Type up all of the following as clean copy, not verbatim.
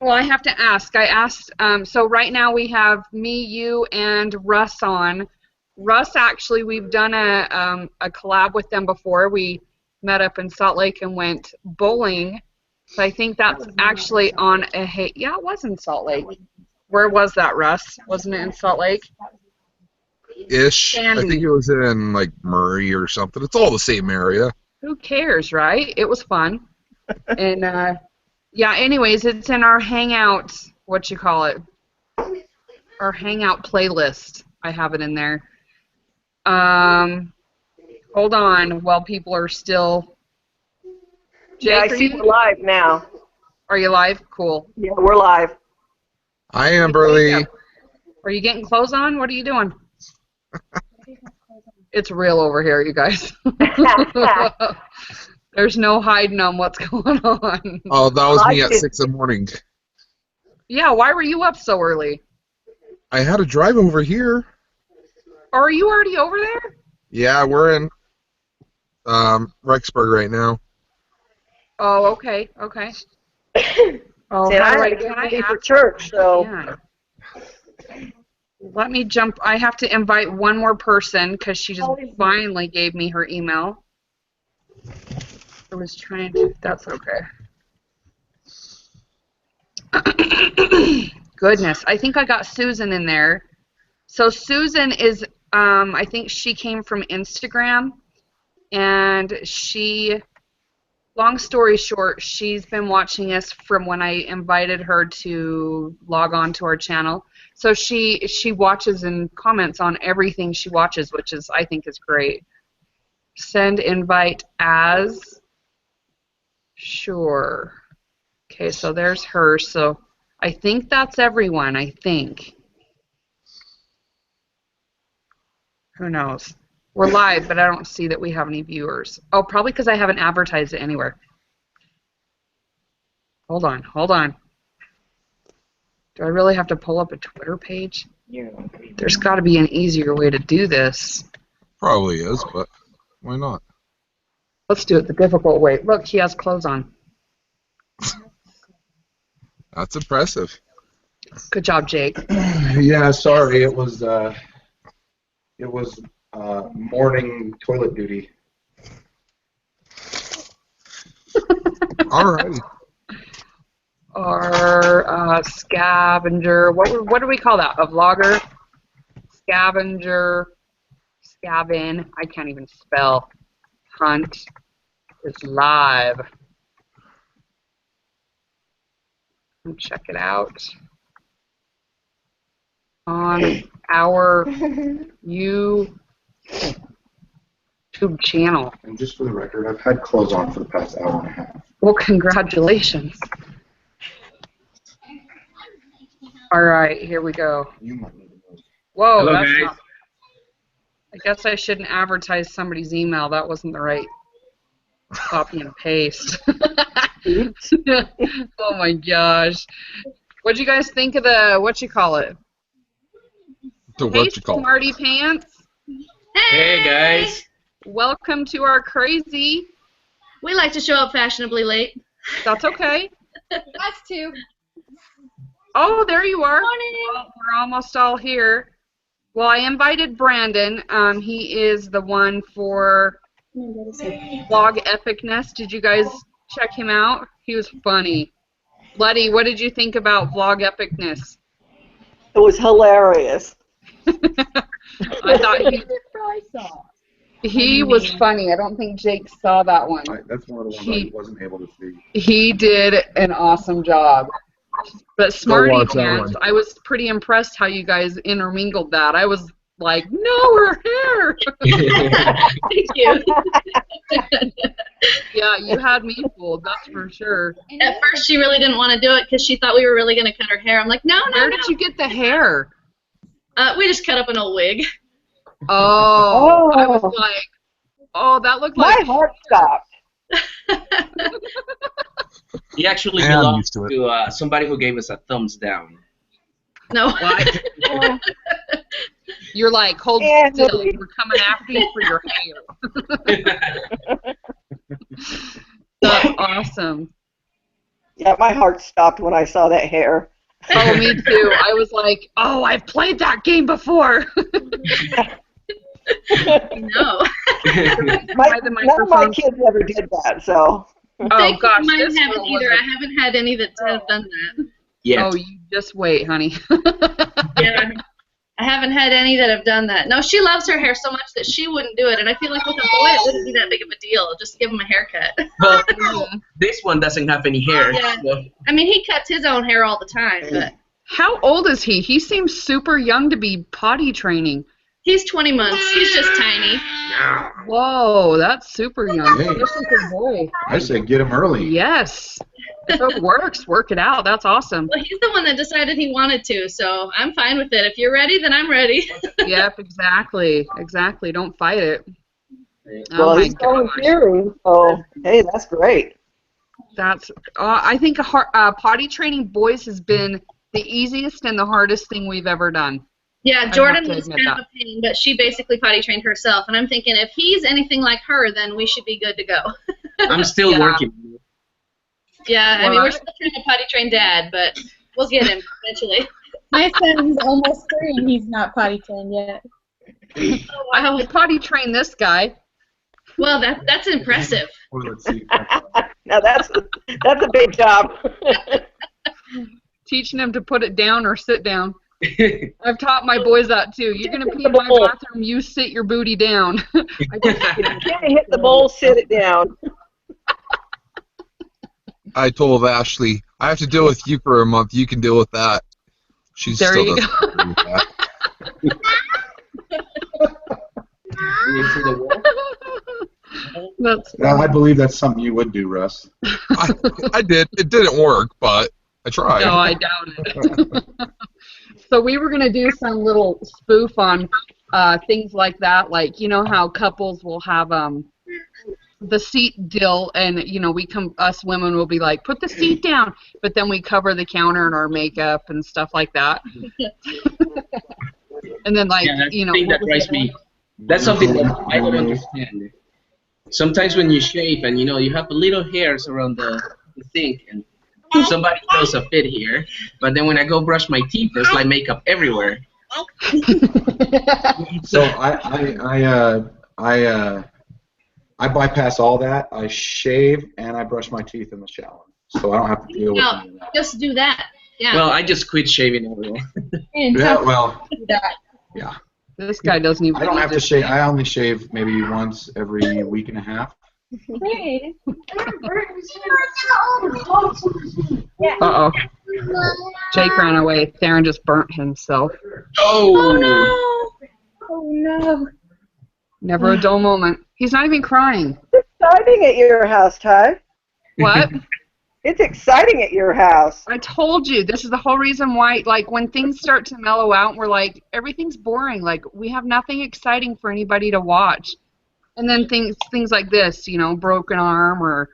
Well, I have to ask. I asked, so right now we have me, you, and Russ on. Russ, actually, we've done a collab with them before. We met up in Salt Lake and went bowling. So I think that's actually on yeah, it was in Salt Lake. Where was that, Russ? Wasn't it in Salt Lake? Ish. Sandy. I think it was in like Murray or something. It's all the same area. Who cares, right? It was fun. And yeah, anyways, it's in our Hangout, what you call it? Our Hangout playlist. I have it in there. Hold on while people are still. Jake, yeah, I see we're live now. Are you live? Cool. Yeah, we're live. Hi, Amberly. Are you getting clothes on? What are you doing? It's real over here, you guys. There's no hiding on what's going on. Oh, that was me at 6 in the morning. Yeah, why were you up so early? I had to drive over here. Are you already over there? Yeah, we're in Rexburg right now. Oh, okay, okay. Oh, See, I had to can get I ready for ask? church, so. Yeah. Let me jump. I have to invite one more person because she just finally gave me her email. I was trying to. That's okay. Goodness, I think I got Susan in there. So Susan is, I think she came from Instagram, and she, long story short, she's been watching us from when I invited her to log on to our channel. So she watches and comments on everything she watches, which is, I think, is great. Send invite as. Sure. Okay, so there's her. So I think that's everyone, I think. Who knows? We're live, but I don't see that we have any viewers. Oh, probably because I haven't advertised it anywhere. Hold on, hold on. Do I really have to pull up a Twitter page? There's got to be an easier way to do this. Probably is, but why not? Let's do it the difficult way. Look, he has clothes on. That's impressive. Good job, Jake. Yeah, sorry, it was morning toilet duty. All right. Our scavenger. What do we call that? A vlogger? Scavenger. Scavin. I can't even spell. Hunt is live. Check it out on our YouTube channel. And just for the record, I've had clothes on for the past hour and a half. Well, congratulations. All right, here we go. You might need to know. Whoa, Hello, that's guys. not. I guess I shouldn't advertise somebody's email. That wasn't the right copy and paste. Oh my gosh. What'd you guys think of the, what you call it? Hey, Smarty Pants. Hey, guys. Welcome to our crazy. We like to show up fashionably late. That's okay. Us too. Oh, there you are. Morning. Well, we're almost all here. Well, I invited Brandon. He is the one for Vlog Epicness. Did you guys check him out? He was funny. Letty, what did you think about Vlog Epicness? It was hilarious. I thought he was funny. I don't think Jake saw that one. That's one of the ones I wasn't able to see. He did an awesome job. But Smarty Pants, I was pretty impressed how you guys intermingled that. I was like, no, we're here. Thank you. Yeah, you had me fooled, that's for sure. At first, she really didn't want to do it because she thought we were really going to cut her hair. I'm like, no, no, Where did you get the hair? We just cut up an old wig. Oh, I was like, oh, that looked like... My heart stopped. He actually belongs to somebody who gave us a thumbs down. No. What? You're like, hold still, we're coming after you for your hair. That's awesome. Yeah, my heart stopped when I saw that hair. Oh, me too. I was like, oh, I've played that game before. No. None of my kids ever did that, so. Oh, gosh. Mine this haven't one either. was I haven't had any that have done that. Yeah. Oh, you just wait, honey. Yeah. I haven't had any that have done that. No, she loves her hair so much that she wouldn't do it, and I feel like with a boy it wouldn't be that big of a deal. Just give him a haircut. Well, this one doesn't have any hair. Yeah. So. I mean, he cuts his own hair all the time, but How old is he? He seems super young to be potty training. he's 20 months. He's just tiny. Whoa, that's super young. Hey. Especially for a boy. I say get him early. Yes. If it works, work it out. That's awesome. Well, he's the one that decided he wanted to, so I'm fine with it. If you're ready, then I'm ready. Yep, exactly. Exactly. Don't fight it. Well, he's volunteering, so hey, that's great. That's. I think potty training boys has been the easiest and the hardest thing we've ever done. Yeah, Jordan was admit kind of a pain, but she basically potty trained herself, and I'm thinking if he's anything like her, then we should be good to go. I'm still Yeah. working. Yeah, I mean, we're still trying to potty train Dad, but we'll get him eventually. My son's almost 3 and he's not potty trained yet. I have to potty train this guy. Well, that's impressive. Let's see. Now that's a big job. Teaching him to put it down or sit down. I've taught my boys that too. You're gonna pee in my bathroom. You sit your booty down. I just, Can't hit the bowl, sit it down. I told Ashley, I have to deal with you for a month. You can deal with that. She There still you doesn't go. agree with that. That's I believe that's something you would do, Russ. I did. It didn't work, but I tried. No, I doubt it. So we were gonna do some little spoof on things like that, like you know how couples will have the seat deal, and you know us women will be like, put the seat down, but then we cover the counter in our makeup and stuff like that. And then like Yeah, you know, thing that what was drives the me. other That's something that I don't understand. Sometimes when you shave and you have little hairs around the sink and somebody throws a fit here, but then when I go brush my teeth, there's like makeup everywhere. So I bypass all that. I shave and I brush my teeth in the shower, so I don't have to deal with No, any of that. just do that. Yeah. Well, I just quit shaving everywhere. And Yeah, well, that. yeah. This guy doesn't even. I don't have to shave. I only shave maybe once every week and a half. Hey. Uh-oh. Jake ran away. Theron just burnt himself. Oh! Oh no. Never a dull moment. He's not even crying. It's exciting at your house, Ty. What? It's exciting at your house. I told you, this is the whole reason why, like, when things start to mellow out, we're like, everything's boring. Like, we have nothing exciting for anybody to watch. And then things like this, you know, broken arm or...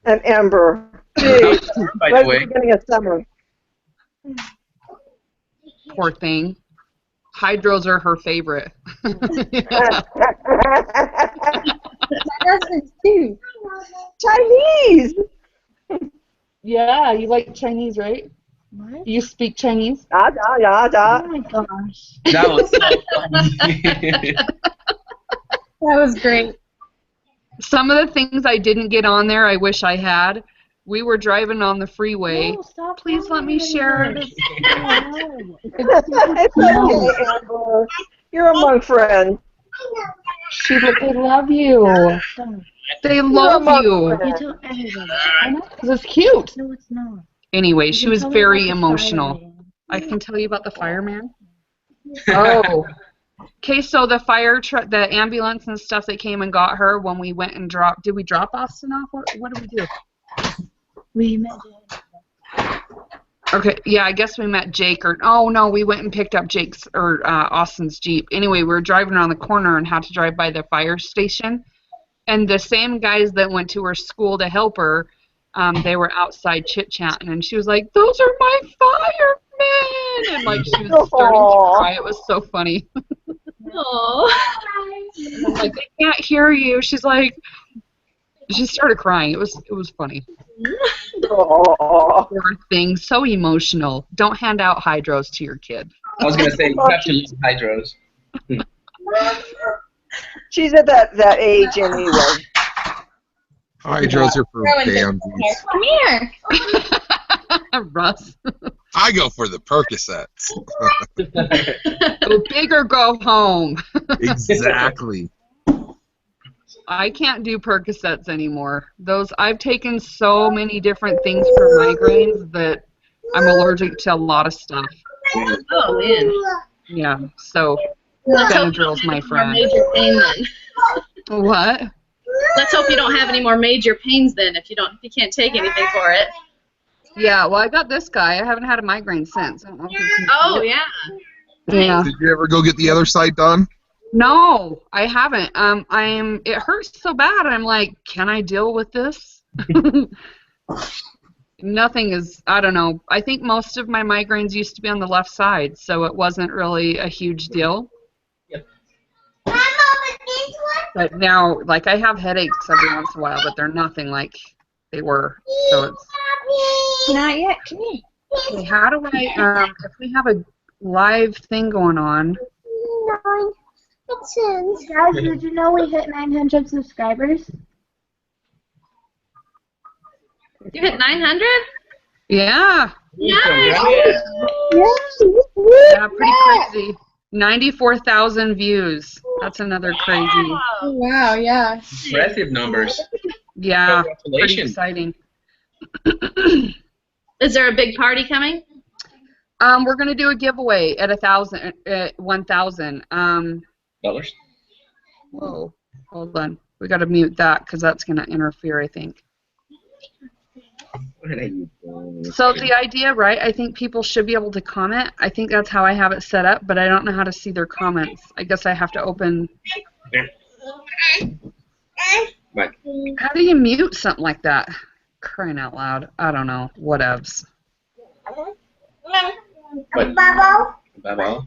And Amber. Gee, By right the way, at the beginning of summer. Poor thing. Hydros are her favorite. My husband's too. Chinese. Yeah, you like Chinese, right? What? You speak Chinese? Da, da, da, da. Oh my gosh. that was so funny. That was great. Some of the things I didn't get on there, I wish I had. We were driving on the freeway. No, stop Please let me share it. It's okay, Amber. You're among friends. She, but they love you. They love you. You tell everybody. I know, 'cause it's cute. No, it's not. Anyway, You she can was tell me very about the emotional. fireman. I can tell you about the fireman. Oh. Okay, so the fire truck, the ambulance and stuff that came and got her when we went and dropped. Did we drop Austin off? What did we do? We met Okay, yeah, I guess we met Jake, or oh no, we went and picked up Jake's or Austin's Jeep. Anyway, we were driving around the corner and had to drive by the fire station, and the same guys that went to her school to help her, they were outside chit chatting, and she was like, "Those are my firemen," and like she was starting to cry. It was so funny. Aww. I'm like, "They can't hear you." She's like, she started crying. It was funny. Oh. Poor thing, so emotional. Don't hand out hydros to your kid. I was gonna say you have to lose hydros. She's at that age anyway. Hydros are for Here, bambies. come here. Russ. I go for the Percocets. Go big or go home. Exactly. I can't do Percocets anymore. Those I've taken so many different things for migraines that I'm allergic to a lot of stuff. Oh man. Yeah, so Let's hope you Benadryl's don't my have any more friend. major pain then. What? Let's hope you don't have any more major pains then if you can't take anything for it. Yeah, well, I got this guy. I haven't had a migraine since. I don't know if you can see Oh it. yeah. Yeah. Did you ever go get the other side done? No, I haven't. It hurts so bad. I'm like, can I deal with this? Nothing is, I don't know. I think most of my migraines used to be on the left side, so it wasn't really a huge deal. Yep. But now, like, I have headaches every once in a while, but they're nothing like they were. So it's, Not yet. Come here. okay, how do I, if we have a live thing going on, Guys, did you know we hit 900 subscribers? You hit 900? yeah, Nice. yeah, pretty crazy. 94,000 views. That's another crazy. Oh, wow, yeah. Impressive numbers. Yeah, pretty Congratulations. exciting. Is there a big party coming? We're gonna do a giveaway at 1,000. Dollars. Whoa, hold on. We gotta mute that because that's gonna interfere, I think. What did I do? So the idea, right? I think people should be able to comment. I think that's how I have it set up, but I don't know how to see their comments. I guess I have to open. Right. How do you mute something like that? Crying out loud. I don't know. Whatevs. What? Bye-bye.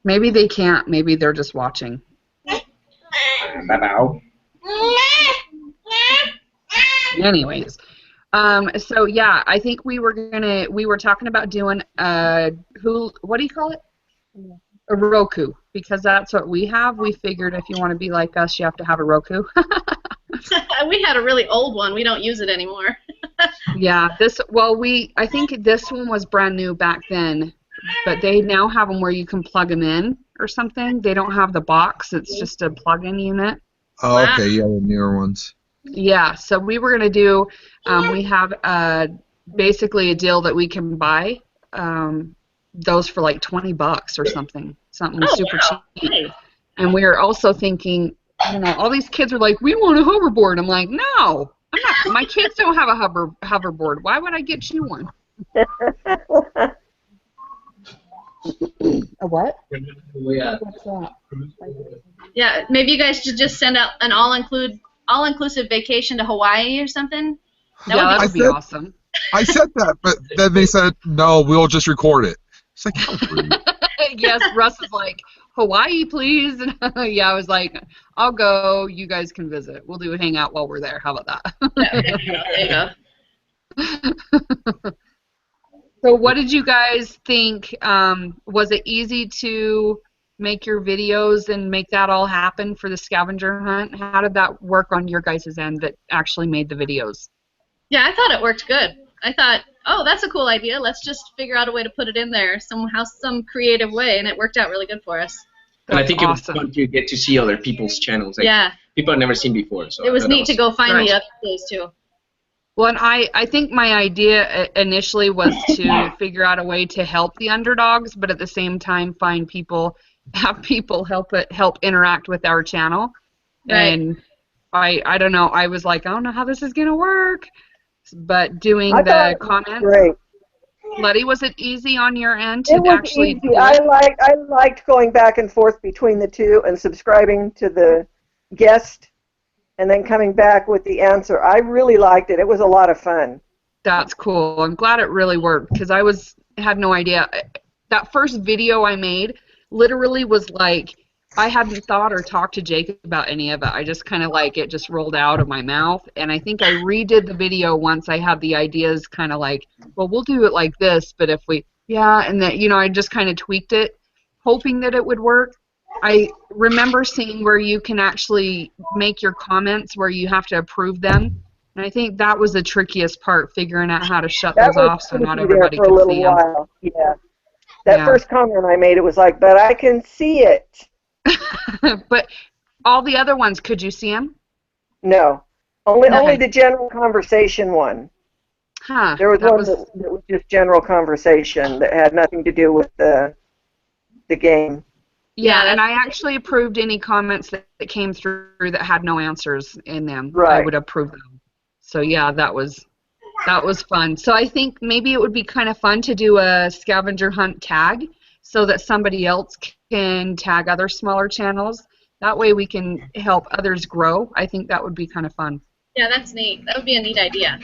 Maybe they can't. Maybe they're just watching. Bye-bye. Anyways, so yeah, I think we were talking about doing what do you call it? A Roku, because that's what we have. We figured if you want to be like us, you have to have a Roku. We had a really old one. We don't use it anymore. Yeah, I think this one was brand new back then, but they now have them where you can plug them in or something. They don't have the box. It's just a plug-in unit. Oh, okay, yeah, the newer ones. Yeah, so we were going to do, we have basically a deal that we can buy those for like $20 or something super cheap. Nice. And we are also thinking, all these kids are like, we want a hoverboard. I'm like, no, I'm not. My kids don't have a hoverboard. Why would I get you one? A what? What's that? Yeah, maybe you guys should just send out an all-inclusive vacation to Hawaii or something. That would be awesome. I said that, but then they said, no, we'll just record it. It's like, how rude. Yes, Russ is like, Hawaii, please. And yeah, I was like, I'll go. You guys can visit. We'll do a hangout while we're there. How about that? Yeah. So what did you guys think? Was it easy to make your videos and make that all happen for the scavenger hunt? How did that work on your guys' end that actually made the videos? Yeah, I thought it worked good. I thought, oh, that's a cool idea. Let's just figure out a way to put it in there somehow, some creative way, and it worked out really good for us. And I think it was awesome. fun to get to see other people's channels. Like, Yeah. People I've never seen before. So It was neat to go find Right. the other days, too. Well, and I think my idea initially was to figure out a way to help the underdogs, but at the same time have people help interact with our channel. Right. And I don't know. I was like, I don't know how this is gonna work. But doing I the thought it was comments, great. Letty, was it easy on your end to It was actually easy. do it? I liked going back and forth between the two and subscribing to the guest and then coming back with the answer. I really liked it. It was a lot of fun. That's cool. I'm glad it really worked because had no idea. That first video I made literally was like I hadn't thought or talked to Jake about any of it. I just kind of like it just rolled out of my mouth. And I think I redid the video once I had the ideas kind of like, well, we'll do it like this, but if we, yeah, and that, you know, I just kind of tweaked it, hoping that it would work. I remember seeing where you can actually make your comments where you have to approve them. And I think that was the trickiest part, figuring out how to shut That those was off so not tricky there everybody for a could little see them. while. Yeah. That Yeah. first comment I made, it was like, but I can see it. But all the other ones, could you see them? No. Only Okay. the general conversation one. Huh. There was that one was, that was just general conversation that had nothing to do with the game. yeah, Yeah, and I actually approved any comments that came through that had no answers in them. I Right. would approve them. So yeah, that was fun. So I think maybe it would be kind of fun to do a scavenger hunt tag so that somebody else can tag other smaller channels. That way we can help others grow. I think that would be kind of fun. Yeah, that's neat. That would be a neat idea.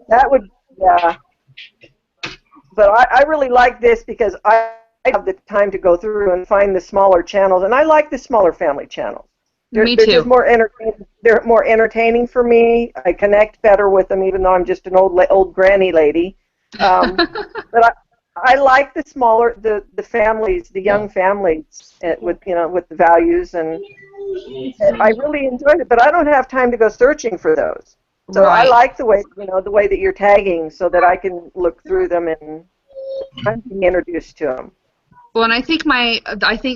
That would, yeah. But I really like this because I have the time to go through and find the smaller channels, and I like the smaller family channels. Me They're too. just more entertaining. They're more entertaining for me. I connect better with them, even though I'm just an old granny lady. But I like the smaller the families, the young families with with the values, and I really enjoyed it. But I don't have time to go searching for those. So Right. I like the way the way that you're tagging, so that I can look through them and I'm being introduced to them. Well, and I think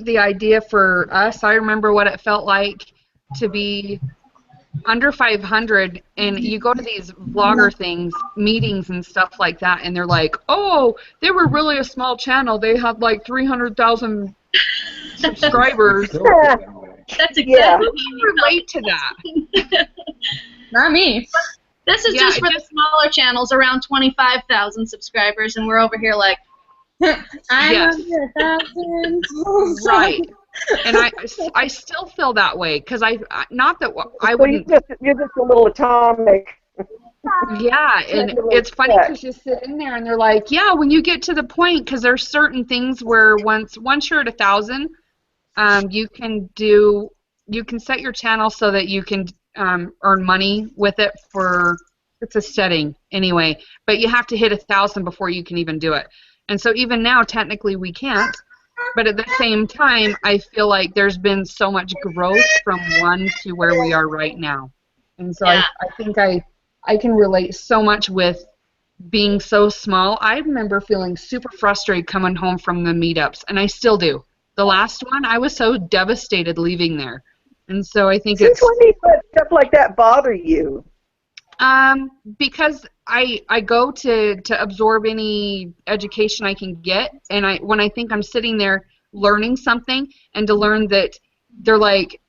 the idea for us, I remember what it felt like to be under 500, and you go to these vlogger things, meetings and stuff like that, and they're like, oh, they were really a small channel. They had like 300,000 subscribers. Still feel that way. That's exactly Yeah. what I we can relate to that. Not me. This is Yeah, just for the smaller channels, around 25,000 subscribers, and we're over here like, I'm Yes. under 1,000. Right. And I still feel that way because not that I So wouldn't. you're just a little atomic. Yeah, and it's funny because you sit in there and they're like, yeah, when you get to the point, because there's certain things where once you're at 1,000, you can set your channel so that you can earn money with it it's a setting anyway, but you have to hit 1,000 before you can even do it. And so even now, technically, we can't. But at the same time, I feel like there's been so much growth from 1 to where we are right now. And so Yeah. I think I can relate so much with being so small. I remember feeling super frustrated coming home from the meetups, and I still do. The last one, I was so devastated leaving there. And so I think Since when do you let stuff like that bother you? because I go to absorb any education I can get, and when I think I'm sitting there learning something, and to learn that they're like,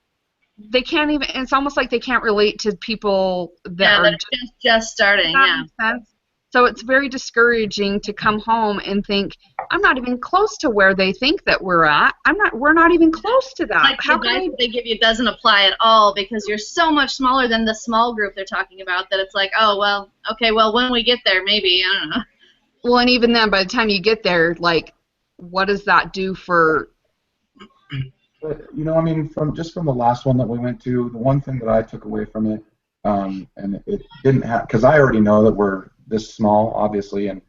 they can't even, it's almost like they can't relate to people that are that are just starting. that Yeah. makes sense. So it's very discouraging to come home and think, I'm not even close to where they think that we're at. We're not even close to that. Like the How can advice that they give you doesn't apply at all because you're so much smaller than the small group they're talking about that it's like, oh, well, okay, well, when we get there, maybe, I don't know. Well, and even then, by the time you get there, like, what does that do for? But, I mean, from the last one that we went to, the one thing that I took away from it, and it didn't have, because I already know that we're this small, obviously, and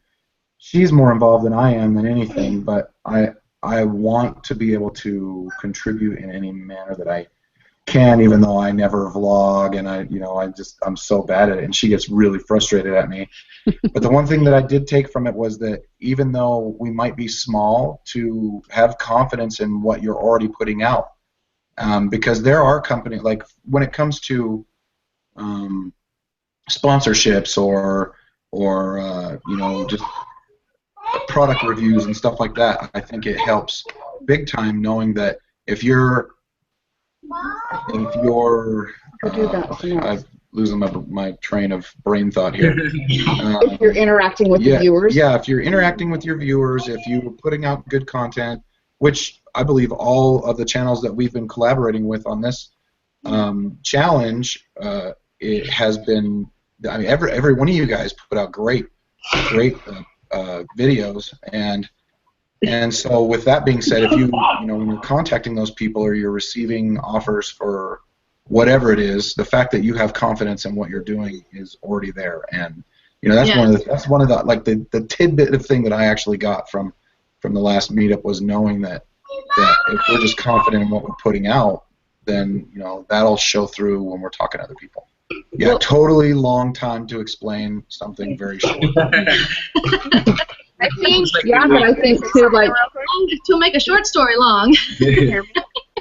she's more involved than I am than anything, but I want to be able to contribute in any manner that I can, even though I never vlog, and I'm so bad at it, and she gets really frustrated at me. But the one thing that I did take from it was that even though we might be small, to have confidence in what you're already putting out, because there are companies, like when it comes to sponsorships or just product reviews and stuff like that, I think it helps big time knowing that if you're I'm losing my train of brain thought here. If you're interacting with the viewers. Yeah, if you're interacting with your viewers, if you're putting out good content, which I believe all of the channels that we've been collaborating with on this challenge, it has been. I mean, every one of you guys put out great videos, and And so with that being said, if you know, when you're contacting those people or you're receiving offers for whatever it is, the fact that you have confidence in what you're doing is already there. And you know, that's one of the like the tidbit of thing that I actually got from the last meetup was knowing that if we're just confident in what we're putting out, then you know that'll show through when we're talking to other people. Yeah, well, totally long time to explain something very short. I think, yeah, but I think too, like, to make a short story long. I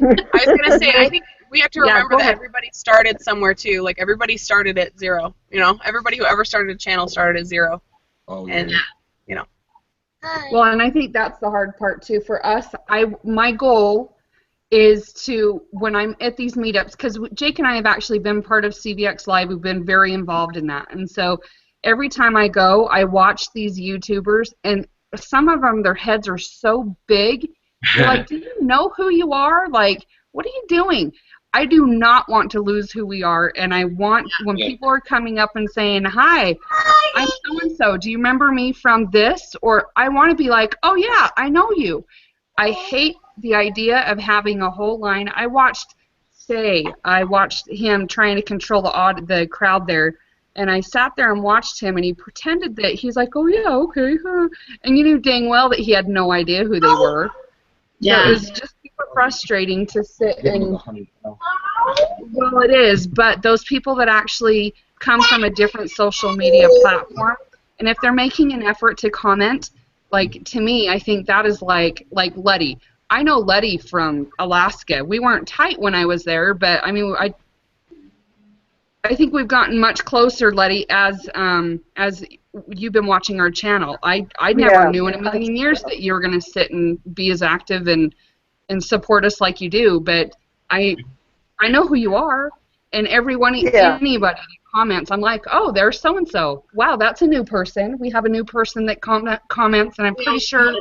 was gonna say, I think we have to remember that everybody started somewhere too. Like everybody started at 0. You know, everybody who ever started a channel started at 0. Oh yeah. And you know. Well, and I think that's the hard part too for us. My goal is to, when I'm at these meetups, because Jake and I have actually been part of CVX Live. We've been very involved in that, and so every time I go, I watch these YouTubers, and some of them, their heads are so big. You're like, do you know who you are? Like, what are you doing? I do not want to lose who we are, and I want, when people are coming up and saying, hi, I'm so-and-so, do you remember me from this? Or I want to be like, oh, yeah, I know you. I hate the idea of having a whole line. I watched him trying to control the crowd there, and I sat there and watched him, and he pretended that he's like, oh, yeah, okay, huh. And you knew dang well that he had no idea who they were. Yeah. So it was just super frustrating to sit and, well, it is, but those people that actually come from a different social media platform, and if they're making an effort to comment, like, to me, I think that is like Letty. I know Letty from Alaska. We weren't tight when I was there, but, I mean, I think we've gotten much closer, Letty, as you've been watching our channel. I never knew in a million years that you were going to sit and be as active and support us like you do, but I know who you are, and anybody that comments, I'm like, oh, there's so-and-so. Wow, that's a new person. We have a new person that comments, and I'm pretty sure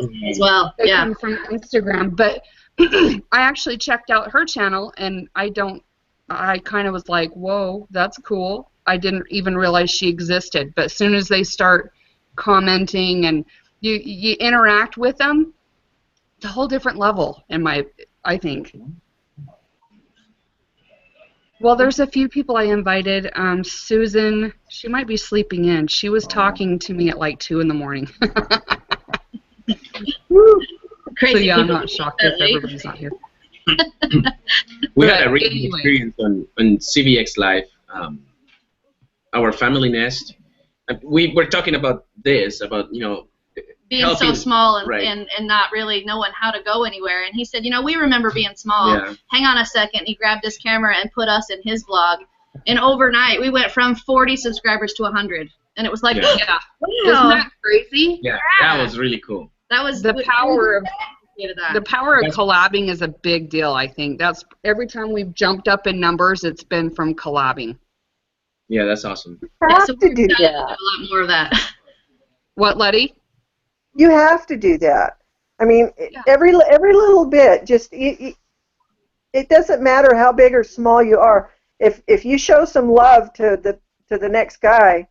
they come from Instagram, but I actually checked out her channel, and I kind of was like, whoa, that's cool. I didn't even realize she existed. But as soon as they start commenting and you interact with them, it's a whole different level, I think. Well, there's a few people I invited. Susan, she might be sleeping in. She was talking to me at like 2 in the morning. Crazy. So yeah, I'm not shocked if everybody's not here. We had a really experience on CVX Live. Our family nest. We were talking about this, about, you know, being helping, so small and, right. and not really knowing how to go anywhere. And he said, you know, we remember being small. Yeah. Hang on a second. He grabbed his camera and put us in his vlog. And overnight, we went from 40 subscribers to 100. And it was like, wow. Isn't that crazy? Yeah, that was really cool. That was the power of that. The power of collabing is a big deal, I think. That's every time we've jumped up in numbers, it's been from collabing. Yeah, that's awesome. You have to do that. A lot more of that. What, Letty? You have to do that. I mean, every little bit. Just it doesn't matter how big or small you are. If you show some love to the next guy,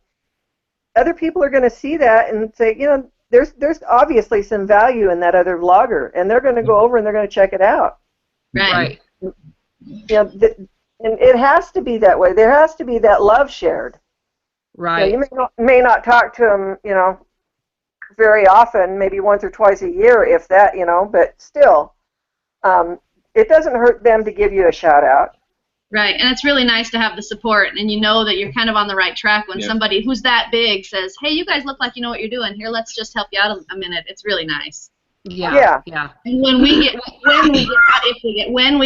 other people are going to see that and say, you know, there's obviously some value in that other vlogger, and they're going to go over and they're going to check it out. Right. You know, and it has to be that way. There has to be that love shared. Right. You know, you may not talk to them, you know, very often, maybe once or twice a year, if that, you know, but still, it doesn't hurt them to give you a shout out. Right, and it's really nice to have the support, and you know that you're kind of on the right track when somebody who's that big says, hey, you guys look like you know what you're doing. Here, let's just help you out a minute. It's really nice. Yeah. And when we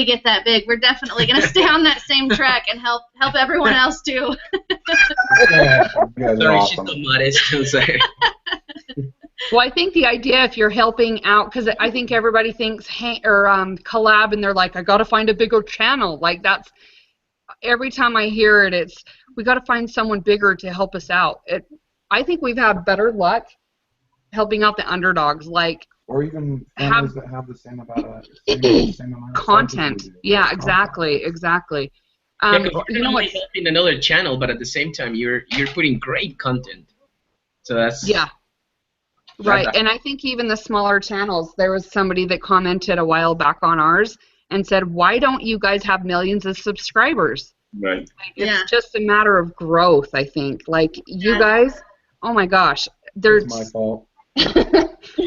get that big, we're definitely going to stay on that same track and help everyone else too. Sorry, she's so modest. Well, I think the idea, if you're helping out, because I think everybody thinks collab, and they're like, I got to find a bigger channel. Like, that's every time I hear it, it's we got to find someone bigger to help us out. I think we've had better luck helping out the underdogs, like. Or even families that have the same amount of content. Yeah, exactly. You're you know what? helping another channel, but at the same time, you're putting great content. So that's Right, and I think even the smaller channels, there was somebody that commented a while back on ours and said, why don't you guys have millions of subscribers? Right. Like, it's just a matter of growth, I think. Like, you guys, oh my gosh. It's my fault.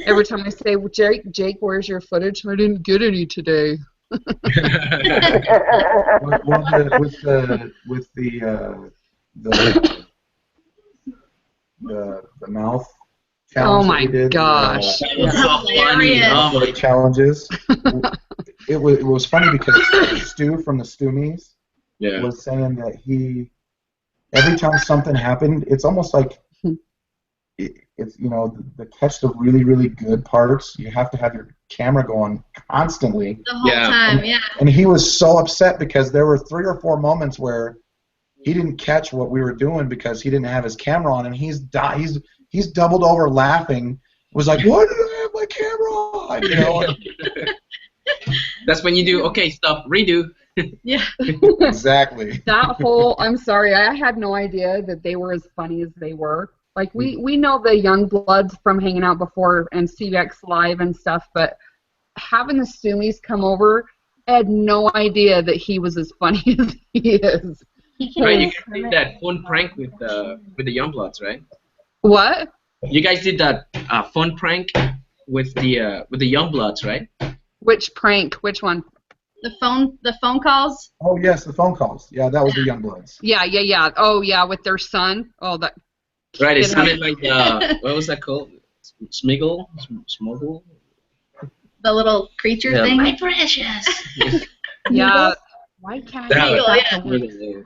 Every time I say, Jake, where's your footage? I didn't get any today. With the mouth challenge. Oh my that we did, gosh! The challenges. it was funny because Stu from the Stoomies was saying that every time something happened, it's almost like it's to catch the really, really good parts, you have to have your camera going constantly the whole time. And he was so upset because there were 3 or 4 moments where he didn't catch what we were doing because he didn't have his camera on, and he's doubled over laughing. Was like, why did I have my camera on? That's when you do, okay, stop, redo. Yeah. Exactly. I'm sorry, I had no idea that they were as funny as they were. Like, we know the young bloods from hanging out before and CVX Live and stuff, but having the Stoomies come over, I had no idea that he was as funny as he is. Right, you guys did that fun prank with the Youngbloods, right? What? You guys did that fun prank with the Youngbloods, right? Which prank? Which one? The phone calls. Oh yes, the phone calls. Yeah, that was the Youngbloods. Yeah. Oh yeah, with their son. Oh, that. Right, it sounded like what was that called? Smiggle? Smuggle? The little creature thing. My precious. Yeah. Why can't I say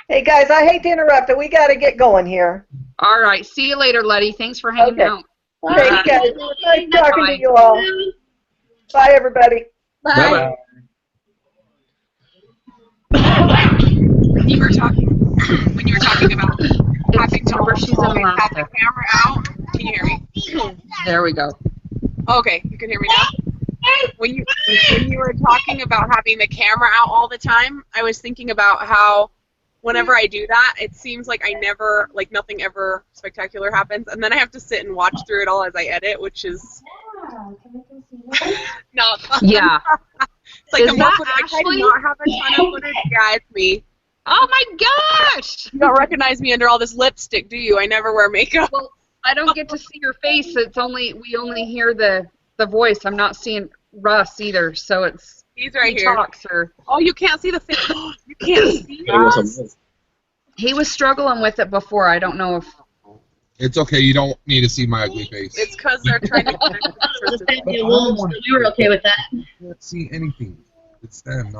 Hey guys, I hate to interrupt, but we got to get going here. All right. See you later, Letty. Thanks for hanging out. Thanks, guys. Nice talking to you all. Bye, everybody. Bye. When you were talking about having to always she's in have the Alaska. camera out, can you hear me? There we go. Okay, you can hear me now? When you were talking about having the camera out all the time, I was thinking about how whenever I do that, it seems like nothing ever spectacular happens, and then I have to sit and watch through it all as I edit, which is not fun. Yeah. It's like Is that I do not have a ton of footage. Yeah, it's me. Oh my gosh! You don't recognize me under all this lipstick, do you? I never wear makeup. Well, I don't get to see your face. We only hear the voice. I'm not seeing Russ either, so it's he's right here. Talks or oh, you can't see the face. You can't see us. He was struggling with it before. I don't know if it's okay. You don't need to see my ugly face. It's because they're trying to connect We were okay with that. You can't see anything. It's them.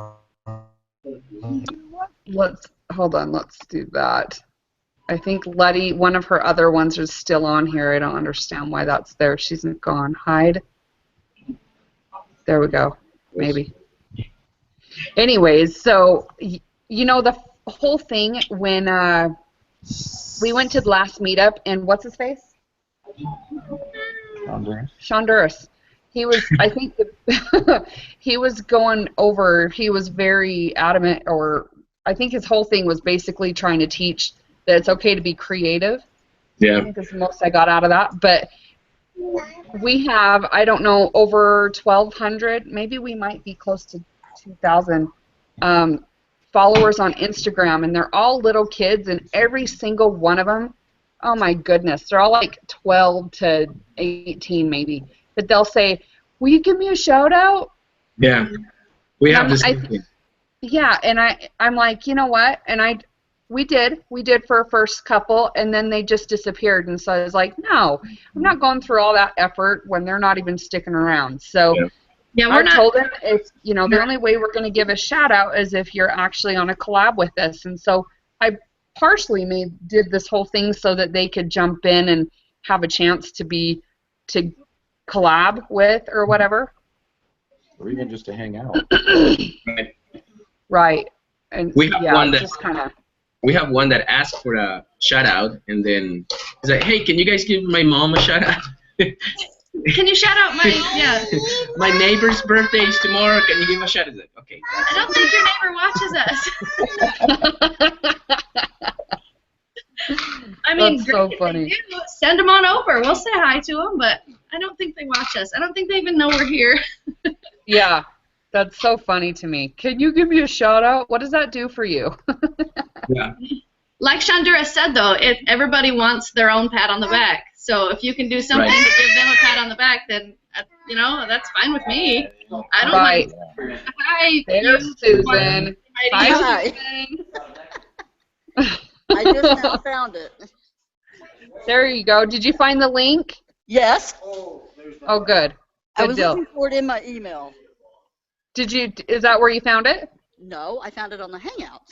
Hold on. Let's do that. I think Letty, one of her other ones, is still on here. I don't understand why that's there. She's gone. Hide. There we go. Maybe. Anyways, so the whole thing when we went to the last meetup, and what's his face? Shonduras. He was, I think, he was going over. He was very adamant, or I think his whole thing was basically trying to teach that it's okay to be creative. Yeah. I think that's the most I got out of that. But we have, I don't know, over 1,200, maybe we might be close to 2,000 followers on Instagram, and they're all little kids, and every single one of them, oh my goodness, they're all like 12 to 18 maybe. But they'll say, will you give me a shout out? Yeah. We have this thing. Yeah, and I'm like, you know what? And we did for our first couple, and then they just disappeared. And so I was like, no, I'm not going through all that effort when they're not even sticking around. So I told them, if the only way we're going to give a shout out is if you're actually on a collab with us. And so I partially did this whole thing so that they could jump in and have a chance to collab with or whatever. Or even just to hang out. Right. And we have one that just kind of. We have one that asked for a shout out, and then he's like, "Hey, can you guys give my mom a shout out?" Can you shout out my neighbor's birthday is tomorrow. Can you give a shout out? Like, okay. I don't think your neighbor watches us. I mean, mean, That's so great if funny. they do, send them on over. We'll say hi to them, but I don't think they watch us. I don't think they even know we're here. Yeah, that's so funny to me. Can you give me a shout out? What does that do for you? Yeah. Like Chandra said, though, everybody wants their own pat on the back. So if you can do something Right. to give them a pat on the back, then, you know, that's fine with me. I don't Right. mind. Hi, There's you. Susan. Hi, Hi. Susan. I just now found it. There you go. Did you find the link? Yes. Oh, good. I Good was deal. looking for it in my email. Is that where you found it? No, I found it on the Hangout.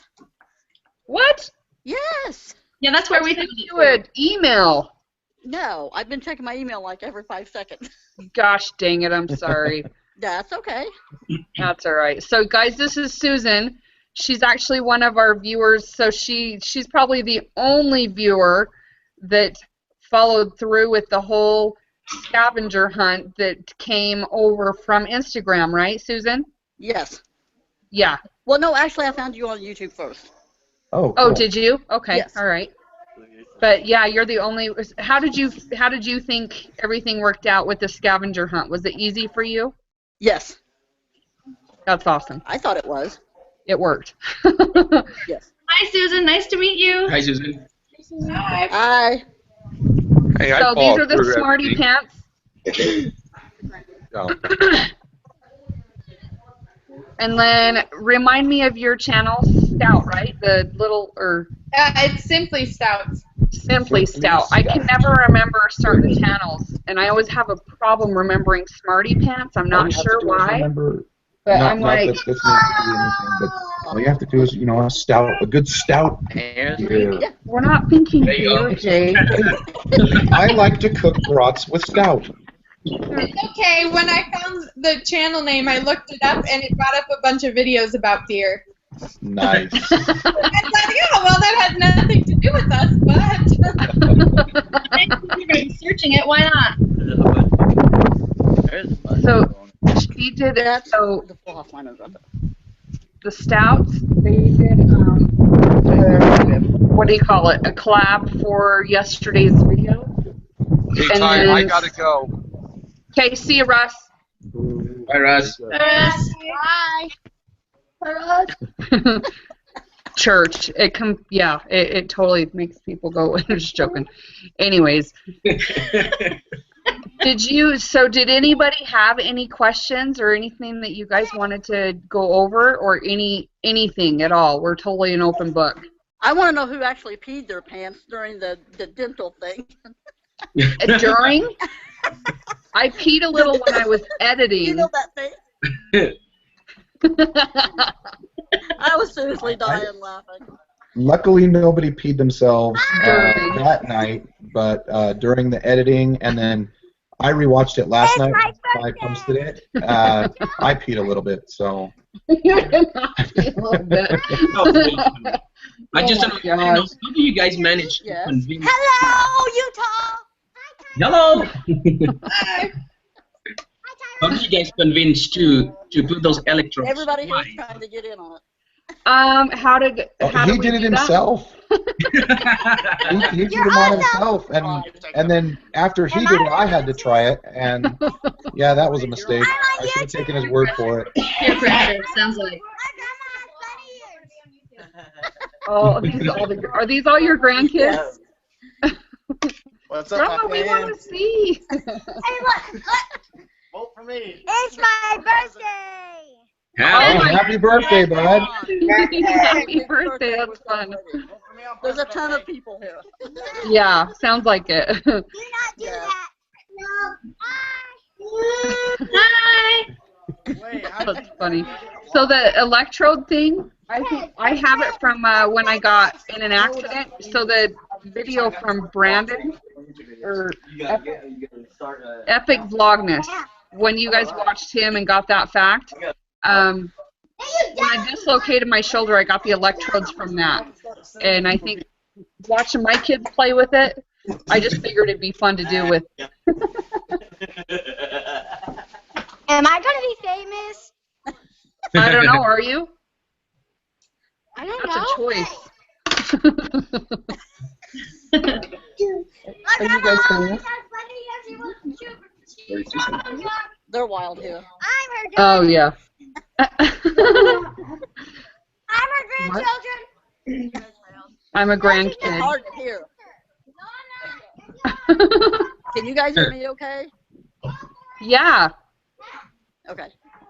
What? Yes. Yeah, that's where I we sent found you an email. No, I've been checking my email like every 5 seconds. Gosh dang it, I'm sorry. That's okay. That's all right. So, guys, this is Susan. She's actually one of our viewers, so she's probably the only viewer that followed through with the whole scavenger hunt that came over from Instagram, right, Susan? Yes. Yeah. Well, no, actually, I found you on YouTube first. Oh, Oh, cool. did you? Okay. Yes. All right. But yeah, you're the only. How did you think everything worked out with the scavenger hunt? Was it easy for you? Yes. That's awesome. I thought it was. It worked. Yes. Hi, Susan. Nice to meet you. Hi, Susan. Hi. Hey, I So these followed are the through smarty everything. pants. Yeah. And then remind me of your channel, Stout, right? The little It's Simply Stout. Simply Stout. I can never remember certain channels, and I always have a problem remembering Smarty Pants. I'm not sure why. Remember, But not, I'm not like, that this needs to be anything, but all you have to do is, a good stout beer. we're not thinking There you go. beer, Jay. I like to cook brats with stout. It's okay. When I found the channel name, I looked it up, and it brought up a bunch of videos about beer. Nice. I thought, yeah, well, that has nothing to do with us, but... I'm searching it. Why not? So she did That's so the fluff line of it. the stouts. They did what do you call it? A collab for yesterday's video. Hey, And Ty, then- I gotta go. Okay, see you, Russ. Hi, Russ. Bye. For us. Church. It totally makes people go. I'm just joking. Anyways, did anybody have any questions or anything that you guys wanted to go over, or anything at all? We're totally an open book. I want to know who actually peed their pants during the dental thing. During? I peed a little when I was editing. You know that thing? I was seriously dying laughing. Luckily, nobody peed themselves During. that night, but during the editing, and then I rewatched it last night. I posted it. I peed a little bit, so. You did not pee a little bit. I just Oh don't my know, gosh. how do you guys manage to Yes. convince... Hello, Utah! Hello! How do you guys convince to put those electrodes? Everybody here's Why? trying to get in on it. How did He we did it do that? himself. He put them on himself, and then after he did it, I had to try it, and yeah, that was a mistake. I should have taken his word for it. Peer pressure, sounds like. Oh, are these all your grandkids? What's up, Grandma, my we man? want to see. Vote for me. It's my birthday. How? Oh my Happy birthday, bud. Happy birthday, that's fun. There's a ton of people here. Yeah, sounds like it. Do not do that. No. Hi. Wait, how That's funny. So the electrode thing, I have it from when I got in an accident. So the video from Brandon or Epic Vlogmas, when you guys watched him and got that fact, when I dislocated my shoulder, I got the electrodes from that. And I think watching my kids play with it, I just figured it'd be fun to do with. Am I gonna be famous? I don't know, are you? I don't That's know. a choice. guys hearing this? They're wild here. Oh, yeah. What? I'm a It's grandkid. hard to hear. Can you guys hear me okay? Yeah. Okay.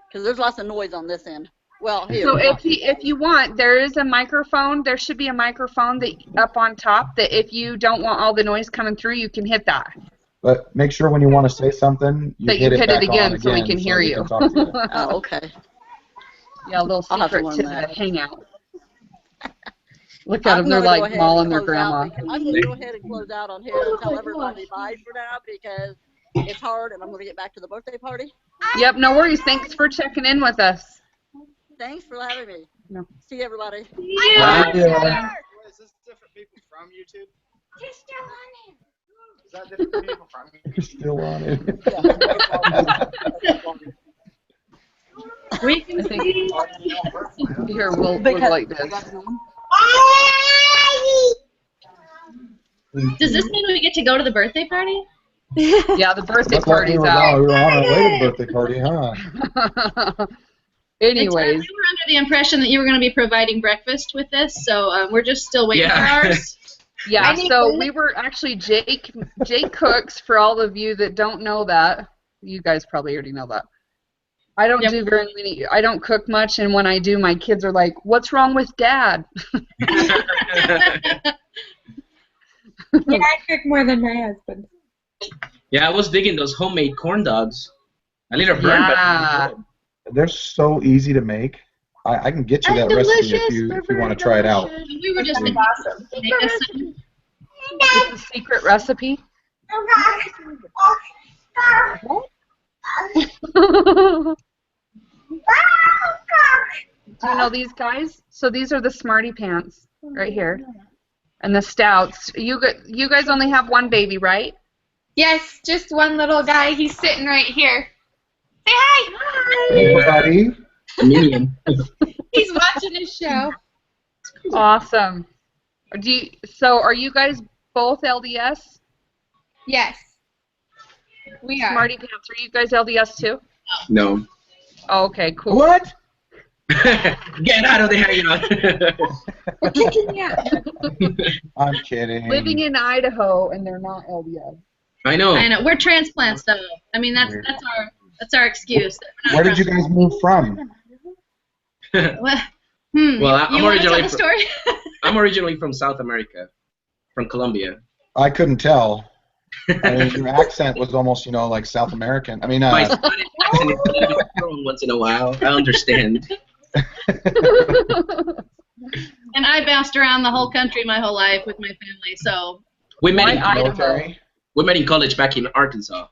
Because there's lots of noise on this end. Well, here. So if you want, there is a microphone. There should be a microphone that up on top that if you don't want all the noise coming through, you can hit that. But make sure when you want to say something, you That hit you it hit back it again on so we again can hear we you. can talk to you. Oh, okay. Yeah, a little I'll have to secret learn to that. the hangout. Look at I'm them. They're gonna go like ahead mauling and their close grandma. out because I'm going to go ahead and close out on here and tell everybody bye for now because it's hard and I'm going to get back to the birthday party. Yep, no worries. Thanks for checking in with us. Thanks for having me. No. See you, everybody. Thank you. Is this different people from YouTube? Is that different people from YouTube? You're still on it. We can see. Here, we'll look like this. Does this mean we get to go to the birthday party? Yeah, the birthday Looks like we party's were out. on our way to the birthday party, huh? We were Anyways, under the impression that you were going to be providing breakfast with this, so we're just still waiting for ours. yeah. So we were actually Jake cooks. For all of you that don't know that, you guys probably already know that. I don't do very many. I don't cook much, and when I do, my kids are like, "What's wrong with Dad?" Yeah, I cook more than my husband. Yeah, I was digging those homemade corn dogs. A little burnt, Yeah. but They're so easy to make. I can get you that recipe if you want to try it out. We were just thinking, make us some. It's a secret recipe. Do you know these guys? So these are the Smarty Pants right here, and the Stouts. You guys only have one baby, right? Yes, just one little guy. He's sitting right here. Say hi. Hey, buddy. Minion. He's watching his show. Awesome. So are you guys both LDS? Yes. We are. Smarty Pants, are you guys LDS too? No. Oh, okay, cool. What? Get out of the hangout. We're kicking you out. I'm kidding. Living in Idaho, and they're not LDS. I know. I know. We're transplants, though. I mean, that's our excuse. Where did you guys move from? Well, I'm you want to tell originally the story? I'm originally from South America, from Colombia. I couldn't tell. I mean, your accent was almost, like South American. I mean, My Spanish accent is a little bit thrown once in a while. I understand. And I bounced around the whole country my whole life with my family, so. We met in college back in Arkansas.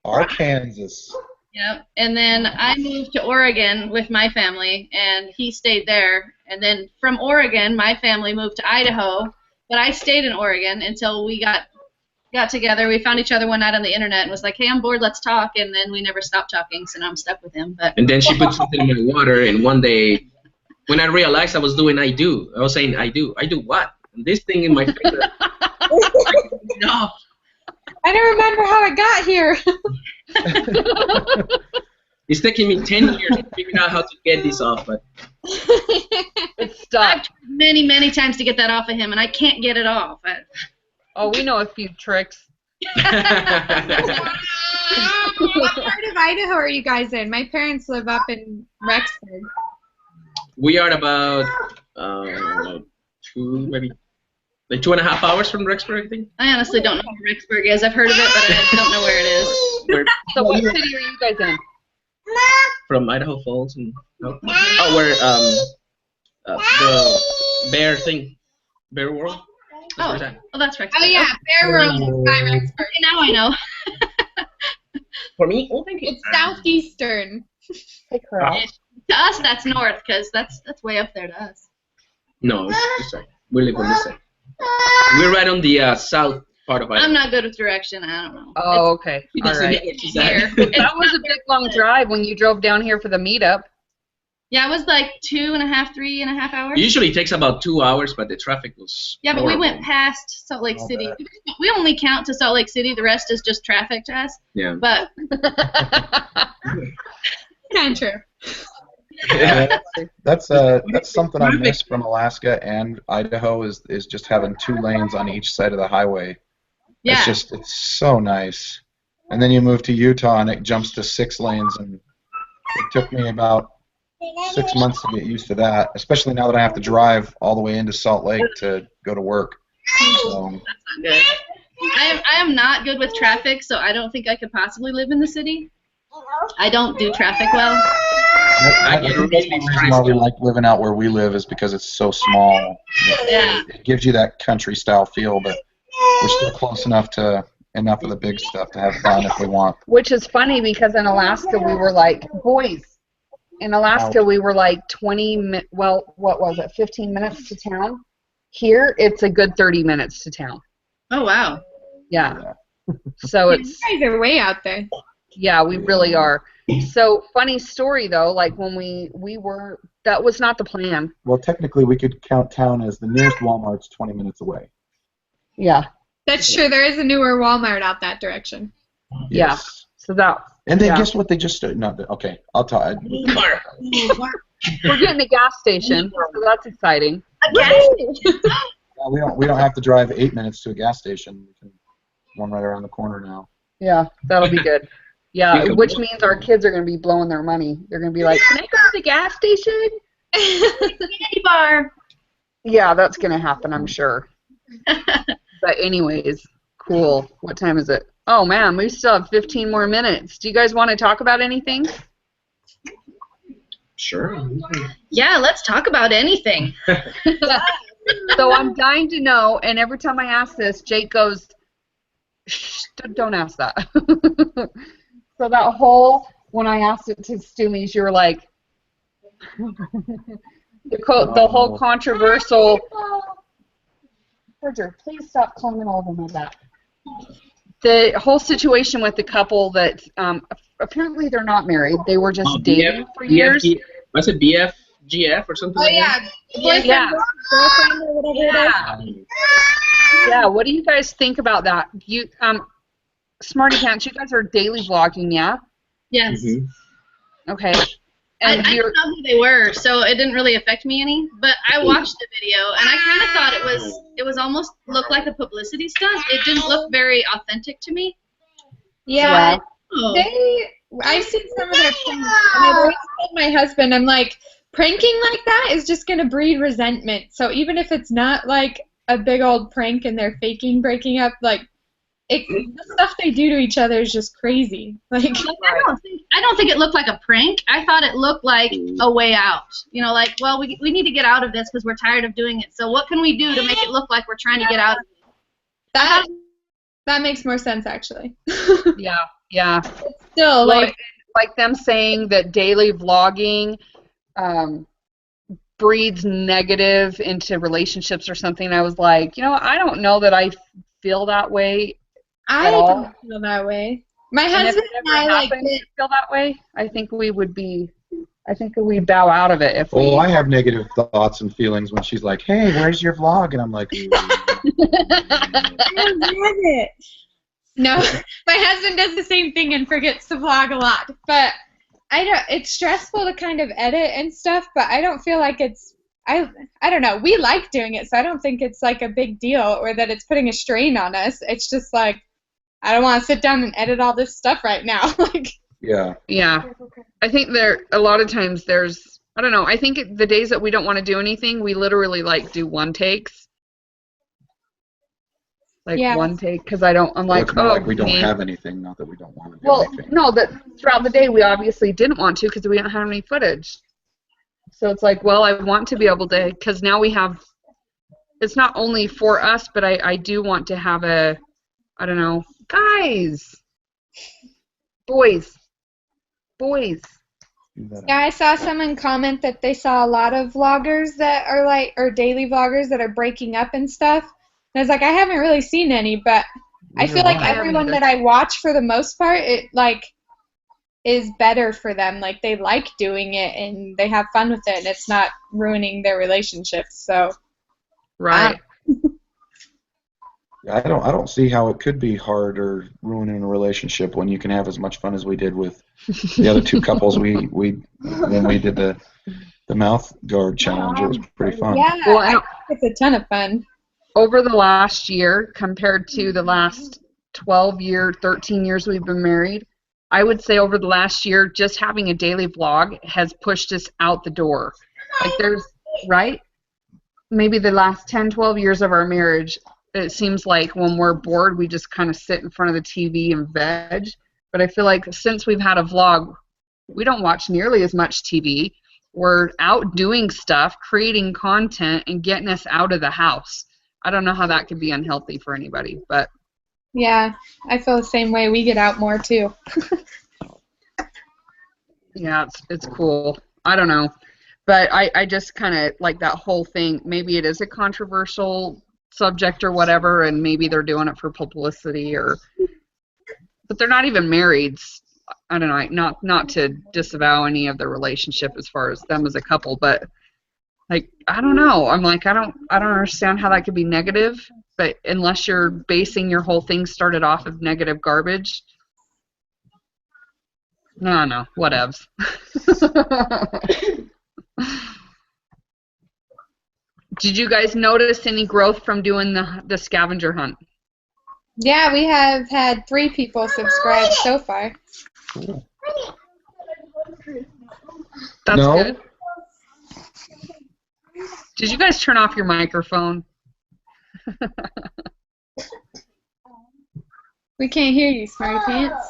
Arkansas. Yep. And then I moved to Oregon with my family, and he stayed there. And then from Oregon, my family moved to Idaho, but I stayed in Oregon until we got together. We found each other one night on the internet and was like, "Hey, I'm bored. Let's talk." And then we never stopped talking, so now I'm stuck with him. But. And then she put something in my water, and one day, when I realized I was doing I was saying I do what? And this thing in my finger. No. I don't remember how it got here. It's taking me 10 years to figure out how to get this off, but It's stuck. I've tried many, many times to get that off of him, and I can't get it off. Oh, we know a few tricks. What part of Idaho are you guys in? My parents live up in Rexburg. we are about 2.5 hours from Rexburg, I think. I honestly don't know where Rexburg is. I've heard of it, but I don't know where it is. We're So what city are you guys in? from Idaho Falls, and where the Bear World. Oh, that's Rexburg. Oh, yeah, Bear World is by Rexburg. Okay, now I know. For me, thank you. It's southeastern. To us, that's north, because that's way up there to us. No, this side. We live on this side. We're right on the south part of Idaho. I'm not good with direction. I don't know. Oh, okay. He All doesn't right. know what she's at. That was a big long drive when you drove down here for the meetup. Yeah, it was like 2.5, 3.5 hours. It usually takes about 2 hours, but the traffic was Yeah, but we horrible. went past Salt Lake City. We only count to Salt Lake City. The rest is just traffic to us. Yeah. But Kind of true. Yeah, that's something I miss from Alaska and Idaho is just having 2 lanes on each side of the highway. yeah, It's so nice. And then you move to Utah and it jumps to 6 lanes, and it took me about 6 months to get used to that, especially now that I have to drive all the way into Salt Lake to go to work. So, that's not good. I am not good with traffic, so I don't think I could possibly live in the city. I don't do traffic well. I get that's one really reason why we like living out where we live is because it's so small. Yeah. It gives you that country style feel, but we're still close enough to enough of the big stuff to have fun if we want. Which is funny because in Alaska we were like, boys, in Alaska we were like 15 minutes to town. Here it's a good 30 minutes to town. Oh, wow. Yeah. So You it's, guys are way out there. yeah, we really are. So funny story though, like when we were, that was not the plan. Well, technically we could count town as the nearest Walmart's 20 minutes away. Yeah. That's true. There is a newer Walmart out that direction. Yeah. Yes. So that, And then yeah. guess what they just started? No, okay, I'll talk. We're getting a gas station, so that's exciting. A gas station? We don't have to drive 8 minutes to a gas station. We can one right around the corner now. Yeah, that'll be good. Yeah, which means our kids are going to be blowing their money. They're going to be like, can I go to the gas station? Candy bar. Yeah, that's going to happen, I'm sure. But anyways, cool. What time is it? Oh, man, we still have 15 more minutes. Do you guys want to talk about anything? Sure. Yeah, let's talk about anything. So I'm dying to know, and every time I ask this, Jake goes, shh, don't ask that. So that whole, when I asked it to Stoomies, you were like, the whole controversial, Roger, please stop climbing all over my back. The whole situation with the couple that apparently they're not married. They were just dating for years. Was it BFGF or something like that? Yeah. Girlfriend or whatever it is. Yeah, what do you guys think about that? You, Smarty Pants, you guys are daily vlogging, yeah? Yes. Mm-hmm. Okay. I And didn't know who they were, so it didn't really affect me any. But I watched the video, and I kind of thought it was almost looked like a publicity stunt. It didn't look very authentic to me. Yeah. Oh. I've seen some of their pranks, and I've always told my husband, I'm like, pranking like that is just going to breed resentment. So even if it's not like a big old prank and they're faking breaking up, like, the stuff they do to each other is just crazy. Like, I don't think it looked like a prank. I thought it looked like a way out. You know, like, well, we need to get out of this because we're tired of doing it. So what can we do to make it look like we're trying to get out of it? That makes more sense, actually. Yeah. Still, like them saying that daily vlogging breeds negative into relationships or something. I was like, I don't know that I feel that way I at all. don't feel that way. My And if husband it and I ever like happened to feel that way, I think we'd bow out of it if we. Oh, I have negative thoughts and feelings when she's like, "Hey, where's your vlog?" And I'm like, No, my husband does the same thing and forgets to vlog a lot. But it's stressful to kind of edit and stuff, but I don't feel like it's, I don't know. We like doing it, so I don't think it's like a big deal or that it's putting a strain on us. It's just like, I don't want to sit down and edit all this stuff right now. yeah. I think a lot of times there's, I don't know, I think the days that we don't want to do anything, we literally like do one takes. One take, because I'm like, it's more like we don't have anything, not that we don't want to do anything. No, that throughout the day we obviously didn't want to because we didn't have any footage. So it's like, well, I want to be able to, because now we have, it's not only for us, but I do want to have I don't know, guys, boys. Yeah, I saw someone comment that they saw a lot of vloggers that are or daily vloggers that are breaking up and stuff. And I was like, I haven't really seen any, but I feel like everyone that I watch for the most part, is better for them. Like they like doing it and they have fun with it, and it's not ruining their relationships. So, Right. I don't see how it could be hard or ruining a relationship when you can have as much fun as we did with the other two couples when we did the mouth guard challenge. It was pretty fun. yeah, Well, I think it's a ton of fun. over the last year compared to the last 13 years we've been married, I would say over the last year, just having a daily vlog has pushed us out the door. Like right? Maybe the last 10, 12 years of our marriage, it seems like when we're bored, we just kind of sit in front of the TV and veg. But I feel like since we've had a vlog, we don't watch nearly as much TV. We're out doing stuff, creating content, and getting us out of the house. I don't know how that could be unhealthy for anybody, but Yeah, I feel the same way. We get out more too. yeah, it's cool. I don't know. But I just kind of like that whole thing. Maybe it is a controversial subject or whatever, and maybe they're doing it for publicity but they're not even married. I don't know, not to disavow any of their relationship as far as them as a couple, but like I don't know. I'm like I don't understand how that could be negative, but unless you're basing your whole thing started off of negative garbage. No, whatevs. Did you guys notice any growth from doing the scavenger hunt? Yeah, we have had 3 people subscribe so far. Cool. That's No. good. Did you guys turn off your microphone? We can't hear you, Smarty Pants.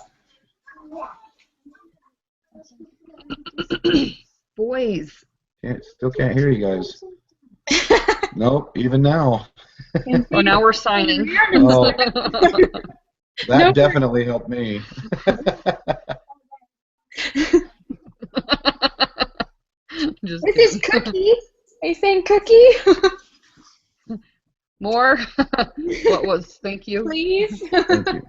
Boys. Still can't hear you guys. Nope, even now. Oh, now we're signing. Oh, that definitely helped me. Just This is Cookie. Are you saying Cookie? more? What was? Thank you. Please. Thank you.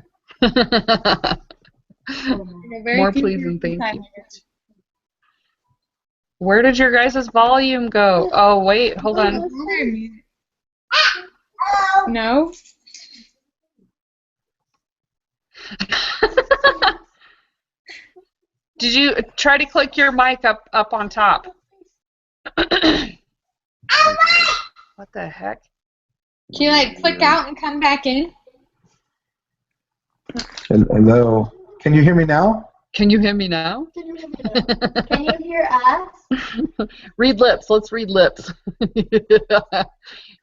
More please and thank you. Where did your guys' volume go? Oh, wait, hold on. No. Did you try to click your mic up on top? What the heck? Can you like click out and come back in? Hello. Can you hear me now? Can you hear me now? Can you hear us? Read lips. Let's read lips.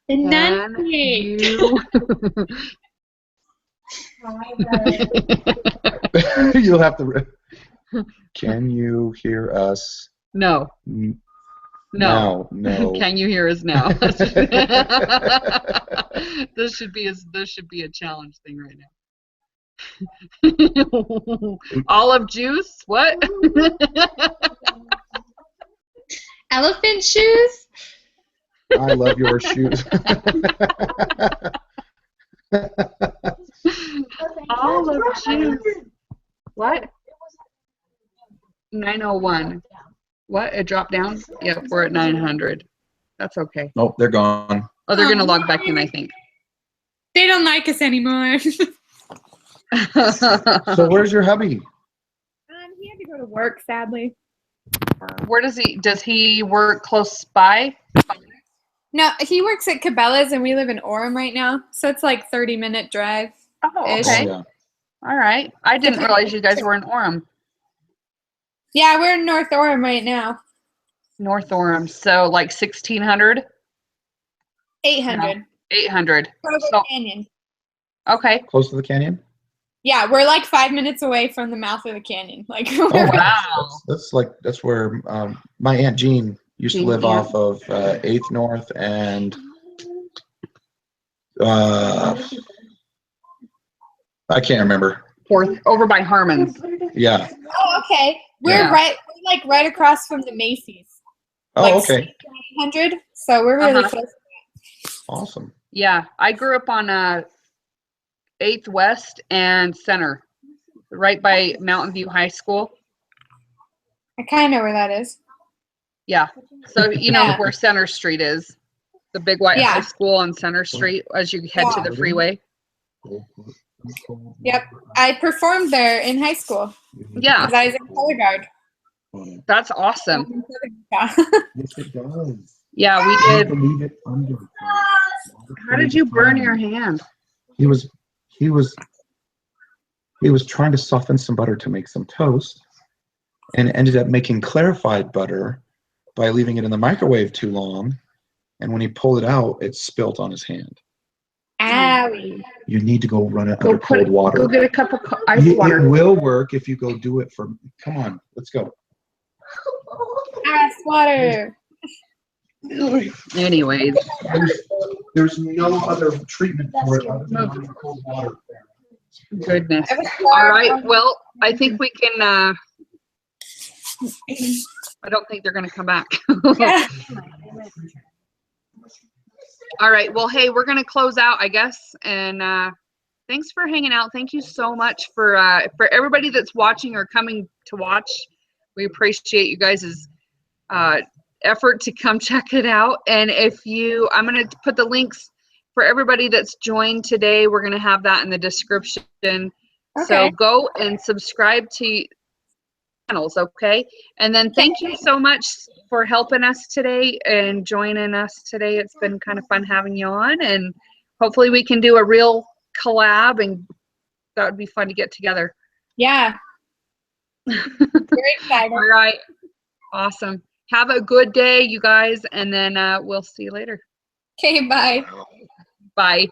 Enunciate. You'll have to. Can you hear us? No. No. No. Can you hear us now? This should be a challenge thing right now. Olive juice? What? Elephant shoes? I love your shoes. Olive juice. What? 901. What? It dropped down? Yep, we're at 900. That's okay. Nope, they're gone. Oh, they're going to log back in, I think. They don't like us anymore. So where's your hubby? He had to go to work, sadly. Where does he work close by? No, he works at Cabela's and we live in Orem right now, so it's like 30-minute drive. Oh, okay. Yeah. All right. I didn't realize you guys were in Orem. Yeah, we're in North Orem right now. North Orem. So like 1600? 800. No, 800. Close to So, the canyon. okay. Close to the canyon? Yeah, we're like 5 minutes away from the mouth of the canyon. Like, Oh, Wow. That's where my Aunt Jean used to live Yeah. off of 8th North and I can't remember. Fourth, over by Harmon's. Yeah. oh, okay. We're Yeah. right across from the Macy's. Oh, like okay. 100. So we're really Uh-huh. close. Awesome. Yeah, I grew up on 8th West and Center, right by Mountain View High School. I kind of know where that is. Yeah. So you know Yeah. where Center Street is, the big white Yeah. high school on Center Street as you head to the freeway. Yep. I performed there in high school. Yeah. Because I was in color guard. That's awesome. Yeah. Yes, it does. Yeah, we You did. have to leave it under. How did you burn your hand? He was trying to soften some butter to make some toast, and ended up making clarified butter by leaving it in the microwave too long. And when he pulled it out, it spilt on his hand. Owie. You need to go run it Go under put cold water. Go get a cup of ice water. It will work if you go do it for. Come on, let's go. Ice water. Anyways, There's no other treatment for it other than under cold water. goodness. All right. Well, I think we can. I don't think they're going to come back. All right. Well, hey, we're going to close out, I guess. And thanks for hanging out. Thank you so much for everybody that's watching or coming to watch. We appreciate you guys' effort to come check it out. And I'm going to put the links for everybody that's joined today. We're going to have that in the description. Okay. So go and subscribe to channels, okay? And then thank you so much for helping us today and joining us today. It's been kind of fun having you on, and hopefully we can do a real collab, and that would be fun to get together. Yeah. Very excited. All right. Awesome. Have a good day, you guys, and then we'll see you later. Okay, bye. Bye.